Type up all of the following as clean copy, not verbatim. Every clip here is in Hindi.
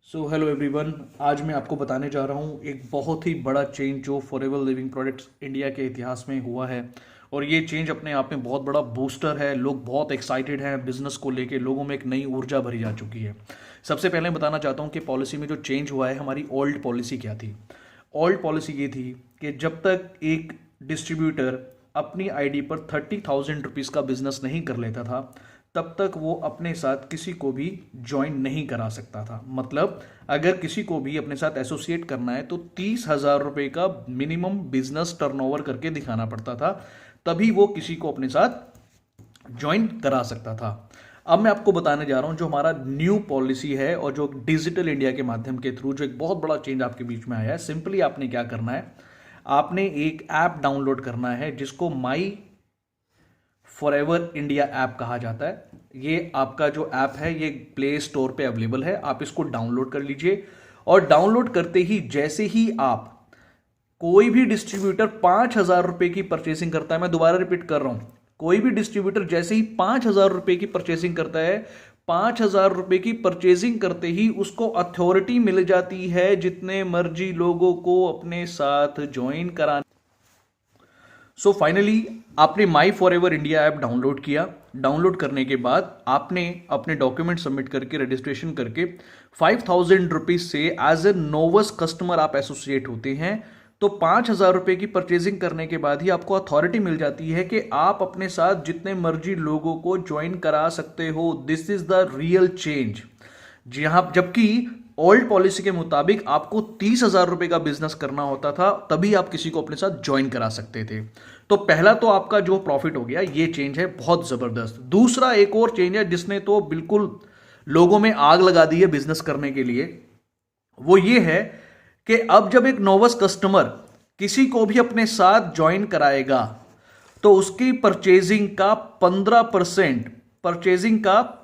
Hello everyone. आज मैं आपको बताने जा रहा हूँ एक बहुत ही बड़ा चेंज जो फॉरएवर लिविंग प्रोडक्ट्स इंडिया के इतिहास में हुआ है। और ये चेंज अपने आप में बहुत बड़ा बूस्टर है। लोग बहुत एक्साइटेड हैं बिजनेस को लेके, लोगों में एक नई ऊर्जा भरी जा चुकी है। सबसे पहले मैं बताना चाहता हूँ कि पॉलिसी में जो चेंज हुआ है, हमारी ओल्ड पॉलिसी क्या थी। ओल्ड पॉलिसी ये थी कि जब तक एक डिस्ट्रीब्यूटर अपनी आईडी पर 30,000 रुपीज़ का बिजनेस नहीं कर लेता था, तब तक वो अपने साथ किसी को भी ज्वाइन नहीं करा सकता था। मतलब अगर किसी को भी अपने साथ एसोसिएट करना है तो 30,000 रुपए का मिनिमम बिजनेस टर्नओवर करके दिखाना पड़ता था, तभी वो किसी को अपने साथ ज्वाइन करा सकता था। अब मैं आपको बताने जा रहा हूं जो हमारा न्यू पॉलिसी है और जो डिजिटल इंडिया के माध्यम के थ्रू जो एक बहुत बड़ा चेंज आपके बीच में आया है। सिंपली आपने क्या करना है, आपने एक ऐप डाउनलोड करना है जिसको माई फॉरएवर इंडिया ऐप कहा जाता है। ये आपका जो ऐप है ये प्ले स्टोर पे अवेलेबल है, आप इसको डाउनलोड कर लीजिए। और डाउनलोड करते ही जैसे ही आप कोई भी डिस्ट्रीब्यूटर 5,000 रुपए की परचेसिंग करता है, मैं दोबारा रिपीट कर रहा हूं, कोई भी डिस्ट्रीब्यूटर जैसे ही 5,000 रुपए की परचेसिंग करता है, 5,000 रुपए की परचेसिंग करते ही उसको अथॉरिटी मिल जाती है जितने मर्जी लोगों को अपने साथ ज्वाइन कराने। सो फाइनली आपने माई for ever India app download किया। डाउनलोड करने के बाद आपने अपने डॉक्यूमेंट सबमिट करके रजिस्ट्रेशन करके 5,000 रुपीज से एज ए नोवस कस्टमर आप एसोसिएट होते हैं। तो 5,000 रुपए की परचेजिंग करने के बाद ही आपको अथॉरिटी मिल जाती है कि आप अपने साथ जितने मर्जी लोगों को ज्वाइन करा सकते हो। This is the real change. जबकि ओल्ड पॉलिसी के मुताबिक आपको 30,000 रुपए का बिजनेस करना होता था, तभी आप किसी को अपने साथ ज्वाइन करा सकते थे। तो पहला तो आपका जो प्रॉफिट हो गया, ये चेंज है बहुत जबरदस्त। दूसरा एक और चेंज है जिसने तो बिल्कुल लोगों में आग लगा दी है बिजनेस करने के लिए, वो ये है कि अब जब एक नोवस कस्टमर किसी को भी अपने साथ ज्वाइन कराएगा तो उसकी परचेजिंग का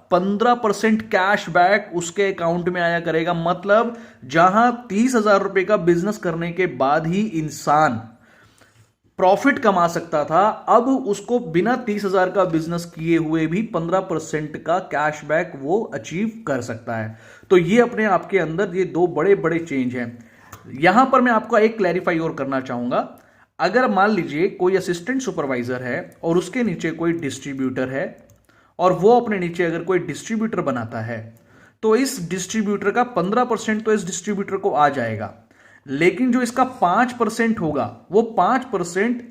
15% कैशबैक उसके अकाउंट में आया करेगा। मतलब जहां 30,000 रुपए का बिजनेस करने के बाद ही इंसान प्रॉफिट कमा सकता था, अब उसको बिना 30,000 का बिजनेस किए हुए भी 15% का कैशबैक वो अचीव कर सकता है। तो ये अपने आपके अंदर ये दो बड़े बड़े चेंज हैं। यहां पर मैं आपको एक क्लैरिफाई और करना चाहूंगा। अगर मान लीजिए कोई असिस्टेंट सुपरवाइजर है और उसके नीचे कोई डिस्ट्रीब्यूटर है और वो अपने नीचे अगर कोई डिस्ट्रीब्यूटर बनाता है, तो इस डिस्ट्रीब्यूटर का 15% तो इस डिस्ट्रीब्यूटर को आ जाएगा, लेकिन जो इसका 5% होगा वो 5%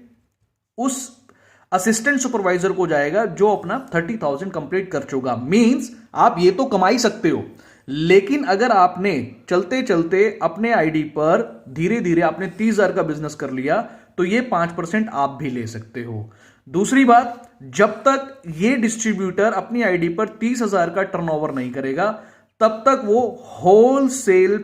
उस असिस्टेंट सुपरवाइजर को जाएगा जो अपना 30,000 कंप्लीट कर चुका। मींस आप ये तो कमा ही सकते हो, लेकिन अगर आपने चलते चलते अपने आईडी पर धीरे धीरे आपने 30,000 का बिजनेस कर लिया तो ये 5% आप भी ले सकते हो। दूसरी बात, जब तक ये डिस्ट्रीब्यूटर अपनी आईडी पर 30,000 का टर्नओवर नहीं करेगा, तब तक वो होलसेल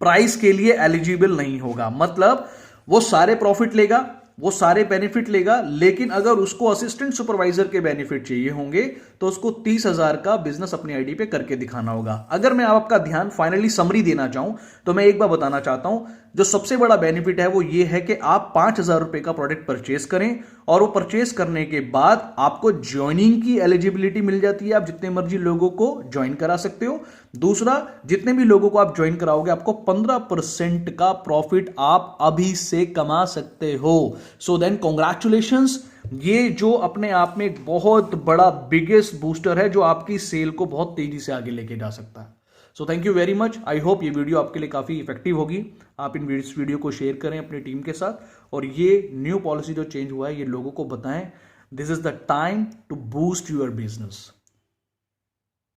प्राइस के लिए एलिजिबल नहीं होगा। मतलब वो सारे प्रॉफिट लेगा, वो सारे बेनिफिट लेगा, लेकिन अगर उसको असिस्टेंट सुपरवाइजर के बेनिफिट चाहिए होंगे तो उसको 30,000 का बिजनेस अपनी आईडी पे करके दिखाना होगा। अगर मैं आपका ध्यान फाइनली समरी देना चाहूं तो मैं एक बार बताना चाहता हूं, जो सबसे बड़ा बेनिफिट है वो ये है कि आप 5,000 रुपए का प्रोडक्ट परचेस करें और वो परचेस करने के बाद आपको ज्वाइनिंग की एलिजिबिलिटी मिल जाती है। आप जितने मर्जी लोगों को ज्वाइन करा सकते हो। दूसरा, जितने भी लोगों को आप ज्वाइन कराओगे आपको 15% का प्रॉफिट आप अभी से कमा सकते हो। So then congratulations. ये जो अपने आप में एक बहुत बड़ा बिगेस्ट बूस्टर है जो आपकी सेल को बहुत तेजी से आगे लेके जा सकता है। So thank you very much. I hope ये वीडियो आपके लिए काफी इफेक्टिव होगी। आप इस वीडियो को शेयर करें अपनी टीम के साथ और ये न्यू पॉलिसी जो चेंज हुआ है ये लोगों को बताएं। This is the time to boost your business.